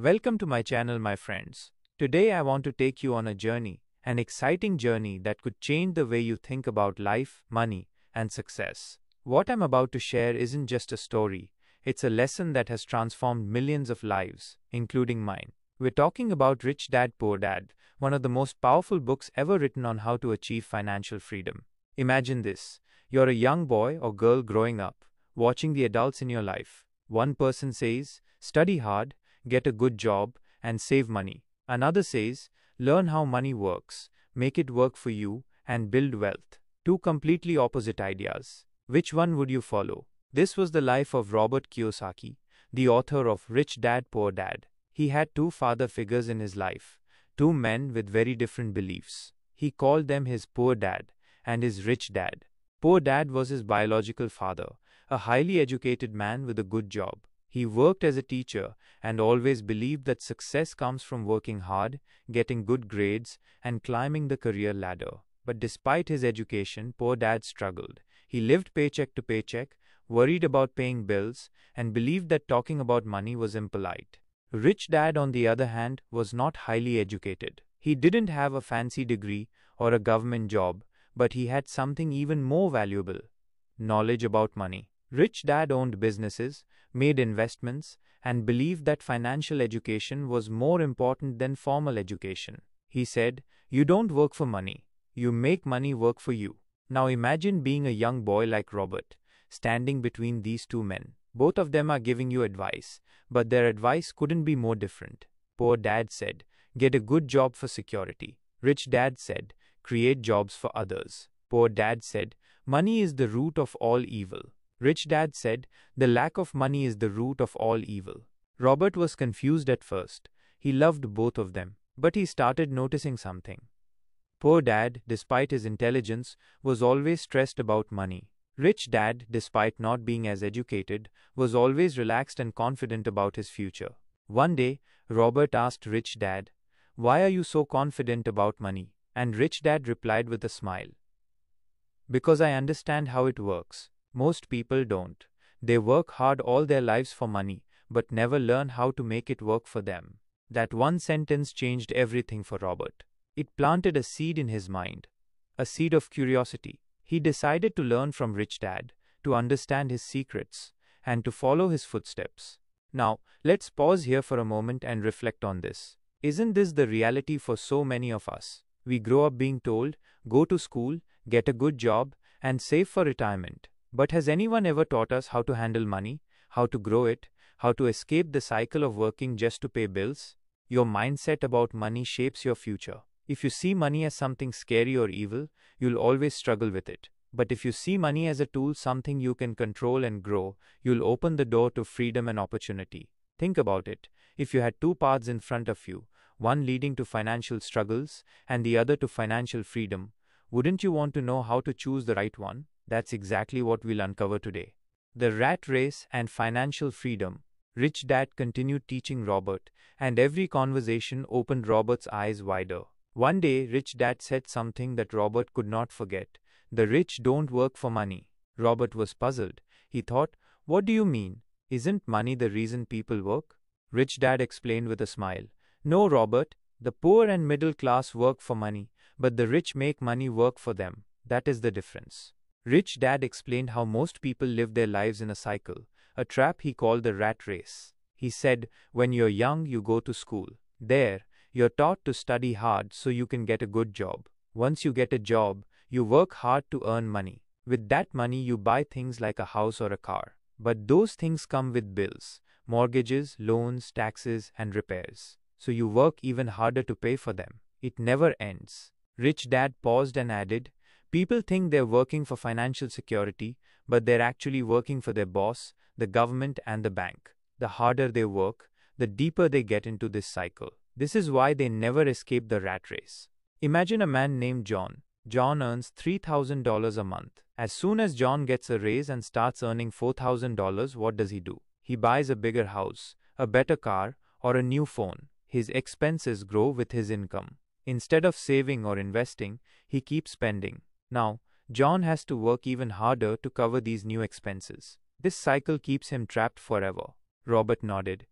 Welcome to my channel, my friends. Today I want to take you on a journey, an exciting journey that could change the way you think about life, money, and success. What I'm about to share isn't just a story, it's a lesson that has transformed millions of lives, including mine. We're talking about Rich Dad Poor Dad, one of the most powerful books ever written on how to achieve financial freedom. Imagine this: you're a young boy or girl growing up, watching the adults in your life. One person says, study hard, get a good job, and save money. Another says, learn how money works, make it work for you, and build wealth. Two completely opposite ideas. Which one would you follow? This was the life of Robert Kiyosaki, the author of Rich Dad Poor Dad. He had two father figures in his life, two men with very different beliefs. He called them his poor dad and his rich dad. Poor dad was his biological father, a highly educated man with a good job. He worked as a teacher and always believed that success comes from working hard, getting good grades, and climbing the career ladder. But despite his education, poor dad struggled. He lived paycheck to paycheck, worried about paying bills, and believed that talking about money was impolite. Rich dad, on the other hand, was not highly educated. He didn't have a fancy degree or a government job, but he had something even more valuable: knowledge about money. Rich dad owned businesses, made investments, and believed that financial education was more important than formal education. He said, "You don't work for money, you make money work for you." Now imagine being a young boy like Robert, standing between these two men. Both of them are giving you advice, but their advice couldn't be more different. Poor dad said, get a good job for security. Rich dad said, create jobs for others. Poor dad said, money is the root of all evil. Rich dad said, the lack of money is the root of all evil. Robert was confused at first. He loved both of them, but he started noticing something. Poor dad, despite his intelligence, was always stressed about money. Rich dad, despite not being as educated, was always relaxed and confident about his future. One day, Robert asked Rich dad, "Why are you so confident about money?" And Rich dad replied with a smile, "Because I understand how it works. Most people don't. They work hard all their lives for money, but never learn how to make it work for them." That one sentence changed everything for Robert. It planted a seed in his mind, a seed of curiosity. He decided to learn from Rich Dad, to understand his secrets, and to follow his footsteps. Now, let's pause here for a moment and reflect on this. Isn't this the reality for so many of us? We grow up being told, go to school, get a good job, and save for retirement. But has anyone ever taught us how to handle money, how to grow it, how to escape the cycle of working just to pay bills? Your mindset about money shapes your future. If you see money as something scary or evil, you'll always struggle with it. But if you see money as a tool, something you can control and grow, you'll open the door to freedom and opportunity. Think about it. If you had two paths in front of you, one leading to financial struggles and the other to financial freedom, wouldn't you want to know how to choose the right one? That's exactly what we'll uncover today. The rat race and financial freedom. Rich Dad continued teaching Robert, and every conversation opened Robert's eyes wider. One day, Rich Dad said something that Robert could not forget. The rich don't work for money. Robert was puzzled. He thought, what do you mean? Isn't money the reason people work? Rich Dad explained with a smile. No, Robert, the poor and middle class work for money, but the rich make money work for them. That is the difference. Rich Dad explained how most people live their lives in a cycle, a trap he called the rat race. He said, when you're young, you go to school. There, you're taught to study hard so you can get a good job. Once you get a job, you work hard to earn money. With that money, you buy things like a house or a car. But those things come with bills, mortgages, loans, taxes, and repairs. So you work even harder to pay for them. It never ends. Rich Dad paused and added, people think they're working for financial security, but they're actually working for their boss, the government, and the bank. The harder they work, the deeper they get into this cycle. This is why they never escape the rat race. Imagine a man named John. John earns $3,000 a month. As soon as John gets a raise and starts earning $4,000, what does he do? He buys a bigger house, a better car, or a new phone. His expenses grow with his income. Instead of saving or investing, he keeps spending. Now, John has to work even harder to cover these new expenses. This cycle keeps him trapped forever. Robert nodded.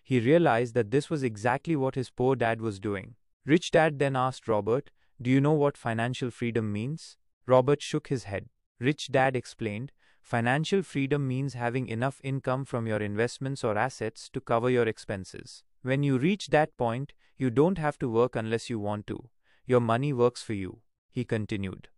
he realized that this was exactly what his poor dad was doing. Rich Dad then asked Robert, "Do you know what financial freedom means?" Robert shook his head. Rich Dad explained, "Financial freedom means having enough income from your investments or assets to cover your expenses. When you reach that point, you don't have to work unless you want to. Your money works for you," he continued.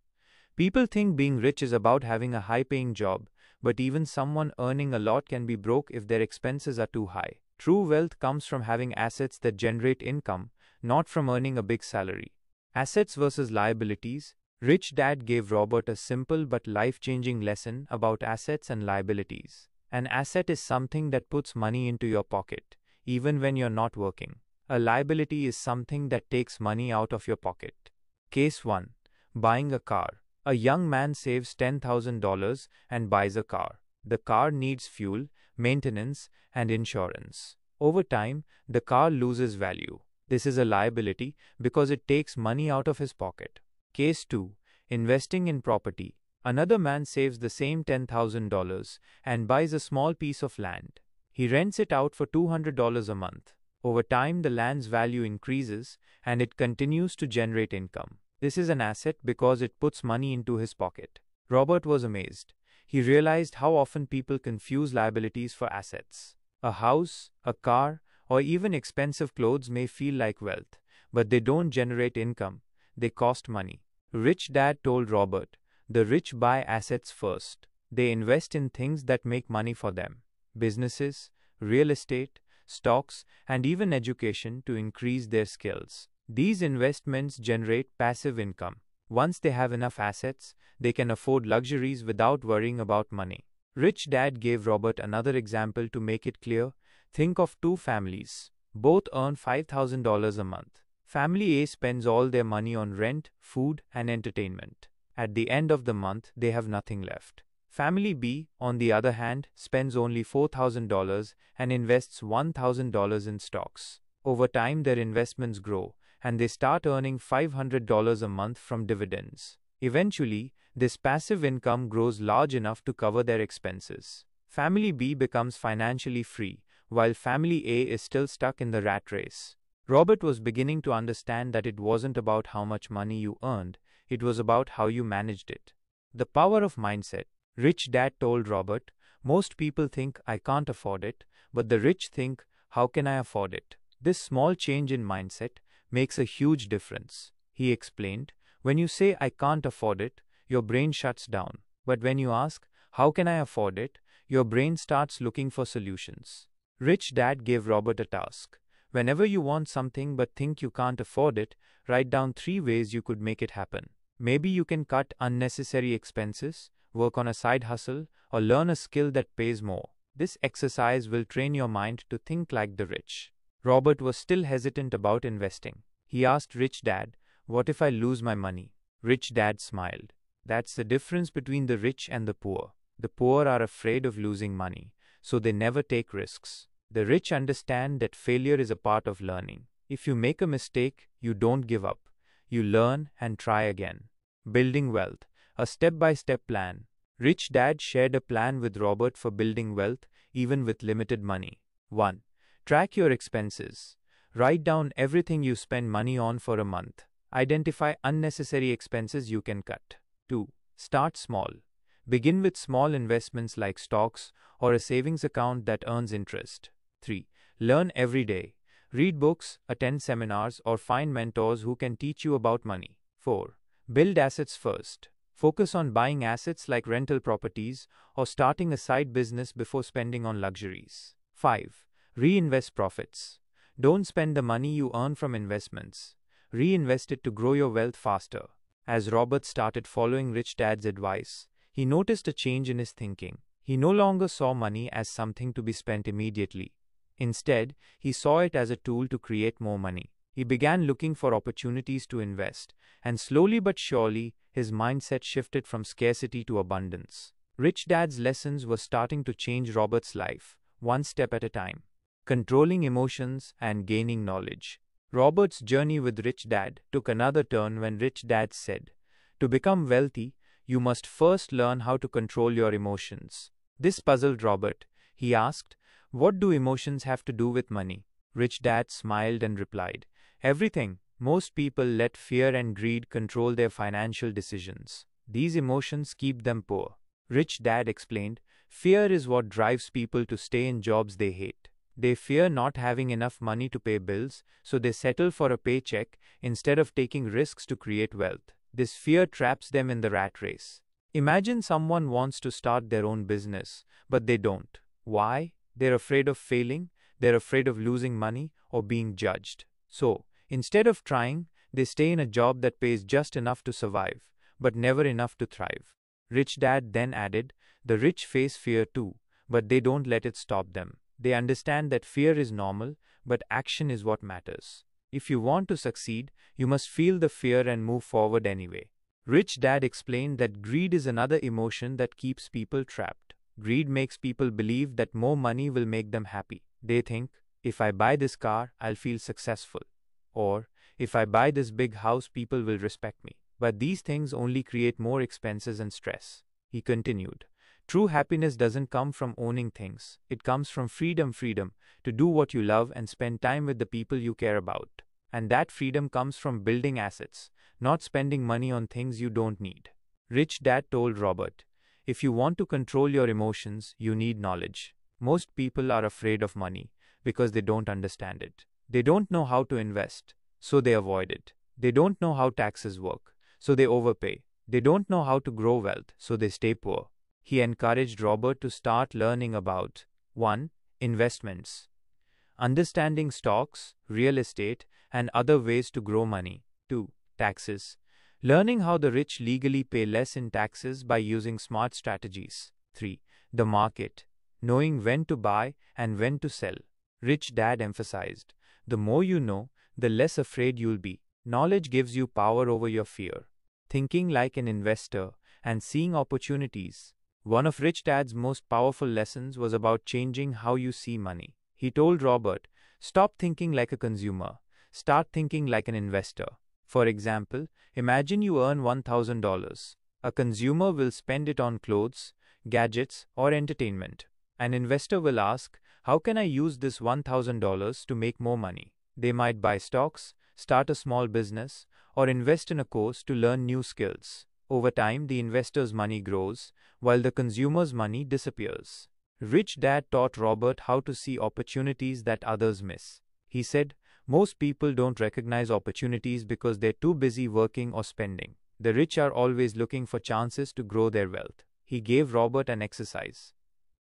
People think being rich is about having a high-paying job, but even someone earning a lot can be broke if their expenses are too high. True wealth comes from having assets that generate income, not from earning a big salary. Assets versus liabilities. Rich Dad gave Robert a simple but life-changing lesson about assets and liabilities. An asset is something that puts money into your pocket, even when you're not working. A liability is something that takes money out of your pocket. Case 1. Buying a car. A young man saves $10,000 and buys a car. The car needs fuel, maintenance, and insurance. Over time, the car loses value. This is a liability because it takes money out of his pocket. Case 2. Investing in property. Another man saves the same $10,000 and buys a small piece of land. He rents it out for $200 a month. Over time, the land's value increases and it continues to generate income. This is an asset because it puts money into his pocket. Robert was amazed. He realized how often people confuse liabilities for assets. A house, a car, or even expensive clothes may feel like wealth, but they don't generate income, they cost money. Rich Dad told Robert, "The rich buy assets first. They invest in things that make money for them. Businesses, real estate, stocks, and even education to increase their skills. These investments generate passive income. Once they have enough assets, they can afford luxuries without worrying about money." Rich Dad gave Robert another example to make it clear. Think of two families. Both earn $5,000 a month. Family A spends all their money on rent, food, and entertainment. At the end of the month, they have nothing left. Family B, on the other hand, spends only $4,000 and invests $1,000 in stocks. Over time, their investments grow, and they start earning $500 a month from dividends. Eventually, this passive income grows large enough to cover their expenses. Family B becomes financially free, while Family A is still stuck in the rat race. Robert was beginning to understand that it wasn't about how much money you earned, it was about how you managed it. The power of mindset. Rich Dad told Robert, "Most people think I can't afford it, but the rich think, how can I afford it?" This small change in mindset makes a huge difference. He explained, "When you say I can't afford it, your brain shuts down. But when you ask, how can I afford it, your brain starts looking for solutions." Rich Dad gave Robert a task. Whenever you want something but think you can't afford it, write down 3 ways you could make it happen. Maybe you can cut unnecessary expenses, work on a side hustle, or learn a skill that pays more. This exercise will train your mind to think like the rich. Robert was still hesitant about investing. He asked Rich Dad, "What if I lose my money?" Rich Dad smiled. "That's the difference between the rich and the poor. The poor are afraid of losing money, so they never take risks. The rich understand that failure is a part of learning. If you make a mistake, you don't give up. You learn and try again." Building wealth, a step-by-step plan. Rich Dad shared a plan with Robert for building wealth, even with limited money. 1. Track your expenses. Write down everything you spend money on for a month. Identify unnecessary expenses you can cut. 2. Start small. Begin with small investments like stocks or a savings account that earns interest. 3. Learn every day. Read books, attend seminars, or find mentors who can teach you about money. 4. Build assets first. Focus on buying assets like rental properties or starting a side business before spending on luxuries. 5. Reinvest profits. Don't spend the money you earn from investments. Reinvest it to grow your wealth faster. As Robert started following Rich Dad's advice, he noticed a change in his thinking. He no longer saw money as something to be spent immediately. Instead, he saw it as a tool to create more money. He began looking for opportunities to invest, and slowly but surely, his mindset shifted from scarcity to abundance. Rich Dad's lessons were starting to change Robert's life, one step at a time. Controlling emotions and gaining knowledge. Robert's journey with Rich Dad took another turn when Rich Dad said, "To become wealthy, you must first learn how to control your emotions." This puzzled Robert. He asked, What do emotions have to do with money? Rich Dad smiled and replied, everything. Most people let fear and greed control their financial decisions. These emotions keep them poor. Rich Dad explained, fear is what drives people to stay in jobs they hate. They fear not having enough money to pay bills, so they settle for a paycheck instead of taking risks to create wealth. This fear traps them in the rat race. Imagine someone wants to start their own business, but they don't. Why? They're afraid of failing, they're afraid of losing money or being judged. So, instead of trying, they stay in a job that pays just enough to survive, but never enough to thrive. Rich Dad then added, the rich face fear too, but they don't let it stop them. They understand that fear is normal, but action is what matters. If you want to succeed, you must feel the fear and move forward anyway. Rich Dad explained that greed is another emotion that keeps people trapped. Greed makes people believe that more money will make them happy. They think, if I buy this car, I'll feel successful. Or, if I buy this big house, people will respect me. But these things only create more expenses and stress. He continued, true happiness doesn't come from owning things. It comes from freedom to do what you love and spend time with the people you care about. And that freedom comes from building assets, not spending money on things you don't need. Rich Dad told Robert, if you want to control your emotions, you need knowledge. Most people are afraid of money because they don't understand it. They don't know how to invest, so they avoid it. They don't know how taxes work, so they overpay. They don't know how to grow wealth, so they stay poor. He encouraged Robert to start learning about 1. Investments. Understanding stocks, real estate, and other ways to grow money. 2. Taxes. Learning how the rich legally pay less in taxes by using smart strategies. 3. The market. Knowing when to buy and when to sell. Rich Dad emphasized, the more you know, the less afraid you'll be. Knowledge gives you power over your fear. Thinking like an investor and seeing opportunities. One of Rich Dad's most powerful lessons was about changing how you see money. He told Robert, stop thinking like a consumer. Start thinking like an investor. For example, imagine you earn $1,000. A consumer will spend it on clothes, gadgets, or entertainment. An investor will ask, how can I use this $1,000 to make more money? They might buy stocks, start a small business, or invest in a course to learn new skills. Over time, the investor's money grows, while the consumer's money disappears. Rich Dad taught Robert how to see opportunities that others miss. He said, most people don't recognize opportunities because they're too busy working or spending. The rich are always looking for chances to grow their wealth. He gave Robert an exercise.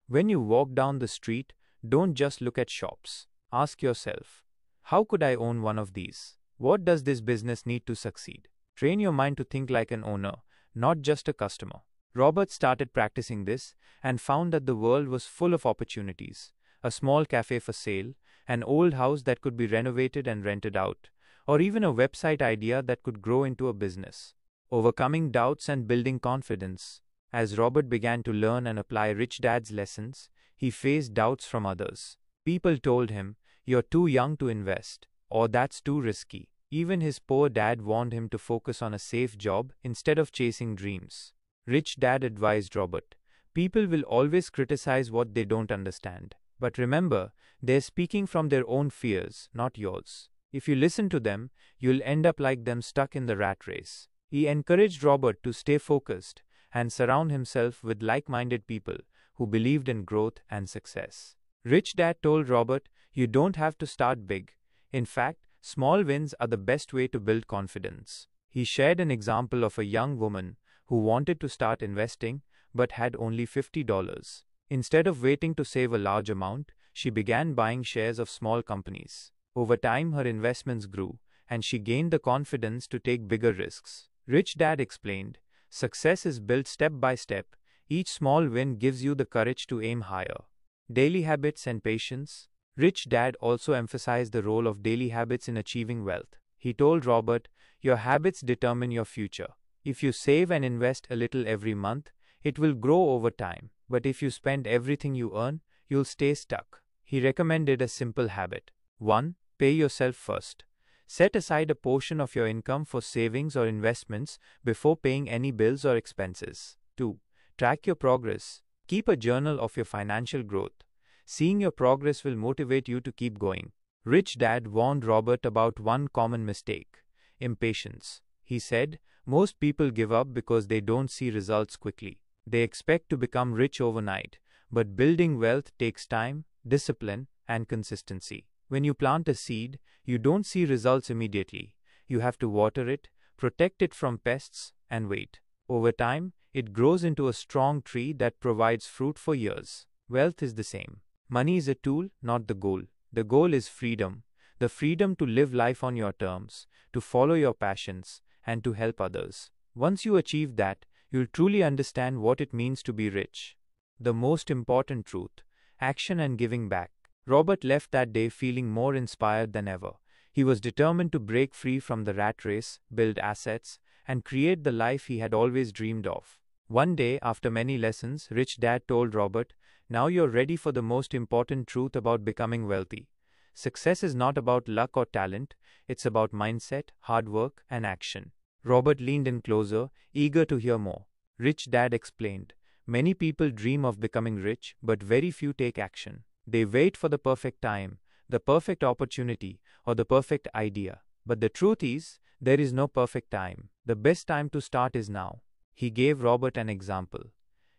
When you walk down the street, don't just look at shops. Ask yourself, how could I own one of these? What does this business need to succeed? Train your mind to think like an owner, not just a customer. Robert started practicing this and found that the world was full of opportunities. A small cafe for sale, an old house that could be renovated and rented out, or even a website idea that could grow into a business. Overcoming doubts and building confidence. As Robert began to learn and apply Rich Dad's lessons, he faced doubts from others. People told him, you're too young to invest, or that's too risky. Even his poor dad warned him to focus on a safe job instead of chasing dreams. Rich Dad advised Robert, people will always criticize what they don't understand. But remember, they're speaking from their own fears, not yours. If you listen to them, you'll end up like them, stuck in the rat race. He encouraged Robert to stay focused and surround himself with like-minded people who believed in growth and success. Rich Dad told Robert, you don't have to start big. In fact, small wins are the best way to build confidence. He shared an example of a young woman who wanted to start investing but had only $50. Instead of waiting to save a large amount, she began buying shares of small companies. Over time, her investments grew, and she gained the confidence to take bigger risks. Rich Dad explained, success is built step by step. Each small win gives you the courage to aim higher. Daily habits and patience. Rich Dad also emphasized the role of daily habits in achieving wealth. He told Robert, your habits determine your future. If you save and invest a little every month, it will grow over time. But if you spend everything you earn, you'll stay stuck. He recommended a simple habit. 1. Pay yourself first. Set aside a portion of your income for savings or investments before paying any bills or expenses. 2. Track your progress. Keep a journal of your financial growth. Seeing your progress will motivate you to keep going. Rich Dad warned Robert about one common mistake: impatience. He said, most people give up because they don't see results quickly. They expect to become rich overnight, but building wealth takes time, discipline, and consistency. When you plant a seed, you don't see results immediately. You have to water it, protect it from pests, and wait. Over time, it grows into a strong tree that provides fruit for years. Wealth is the same. Money is a tool, not the goal. The goal is freedom. The freedom to live life on your terms, to follow your passions, and to help others. Once you achieve that, you'll truly understand what it means to be rich. The most important truth: action and giving back. Robert left that day feeling more inspired than ever. He was determined to break free from the rat race, build assets, and create the life he had always dreamed of. One day, after many lessons, Rich Dad told Robert, "Now you're ready for the most important truth about becoming wealthy. Success is not about luck or talent, it's about mindset, hard work, and action." Robert leaned in closer, eager to hear more. Rich Dad explained, "Many people dream of becoming rich, but very few take action. They wait for the perfect time, the perfect opportunity, or the perfect idea. But the truth is, there is no perfect time. The best time to start is now." He gave Robert an example.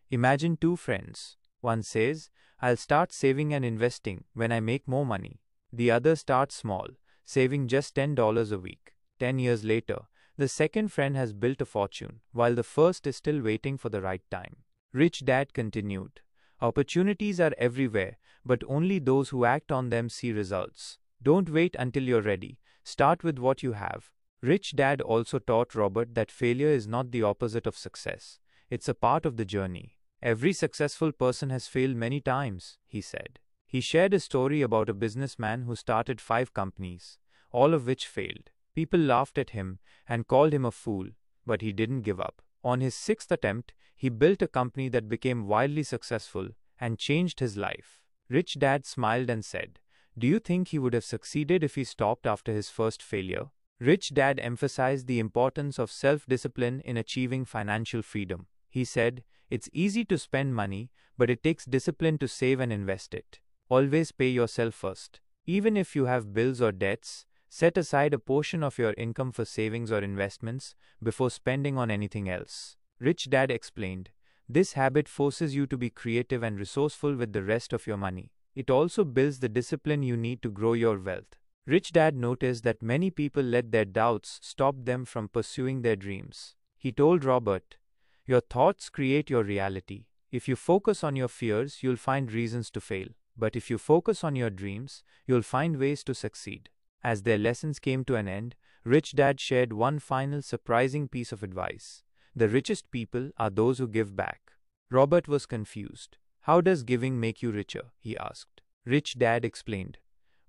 Imagine two friends. One says, "I'll start saving and investing when I make more money." The other starts small, saving just $10 a week. 10 years later, the second friend has built a fortune, while the first is still waiting for the right time. Rich Dad continued, "Opportunities are everywhere, but only those who act on them see results. Don't wait until you're ready. Start with what you have." Rich Dad also taught Robert that failure is not the opposite of success. It's a part of the journey. Every successful person has failed many times, he said. He shared a story about a businessman who started 5 companies, all of which failed. People laughed at him and called him a fool, but he didn't give up. On his 6th attempt, he built a company that became wildly successful and changed his life. Rich Dad smiled and said, "Do you think he would have succeeded if he stopped after his first failure?" Rich Dad emphasized the importance of self-discipline in achieving financial freedom. He said, "It's easy to spend money, but it takes discipline to save and invest it. Always pay yourself first. Even if you have bills or debts, set aside a portion of your income for savings or investments before spending on anything else." Rich Dad explained, "This habit forces you to be creative and resourceful with the rest of your money. It also builds the discipline you need to grow your wealth." Rich Dad noticed that many people let their doubts stop them from pursuing their dreams. He told Robert, "Your thoughts create your reality. If you focus on your fears, you'll find reasons to fail. But if you focus on your dreams, you'll find ways to succeed." As their lessons came to an end, Rich Dad shared one final surprising piece of advice. "The richest people are those who give back." Robert was confused. "How does giving make you richer?" he asked. Rich Dad explained,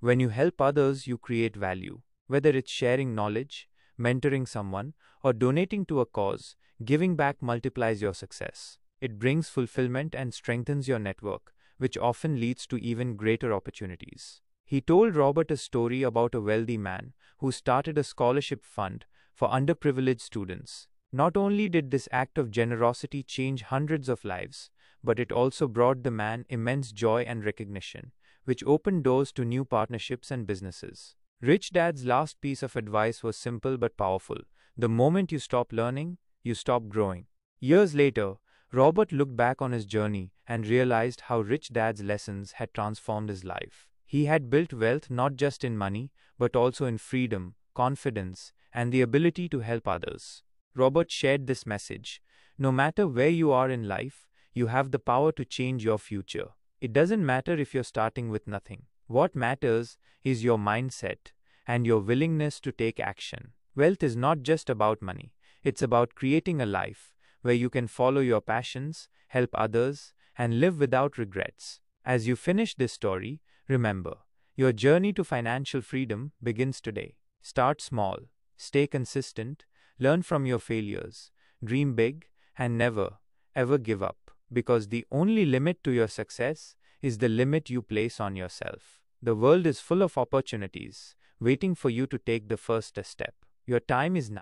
"When you help others, you create value. Whether it's sharing knowledge, mentoring someone, or donating to a cause, giving back multiplies your success. It brings fulfillment and strengthens your network, which often leads to even greater opportunities." He told Robert a story about a wealthy man who started a scholarship fund for underprivileged students. Not only did this act of generosity change hundreds of lives, but it also brought the man immense joy and recognition, which opened doors to new partnerships and businesses. Rich Dad's last piece of advice was simple but powerful. The moment you stop learning, you stop growing. Years later, Robert looked back on his journey and realized how Rich Dad's lessons had transformed his life. He had built wealth not just in money, but also in freedom, confidence, and the ability to help others. Robert shared this message: no matter where you are in life, you have the power to change your future. It doesn't matter if you're starting with nothing. What matters is your mindset and your willingness to take action. Wealth is not just about money. It's about creating a life where you can follow your passions, help others, and live without regrets. As you finish this story, remember, your journey to financial freedom begins today. Start small, stay consistent, learn from your failures, dream big, and never, ever give up. Because the only limit to your success is the limit you place on yourself. The world is full of opportunities, waiting for you to take the first step. Your time is now.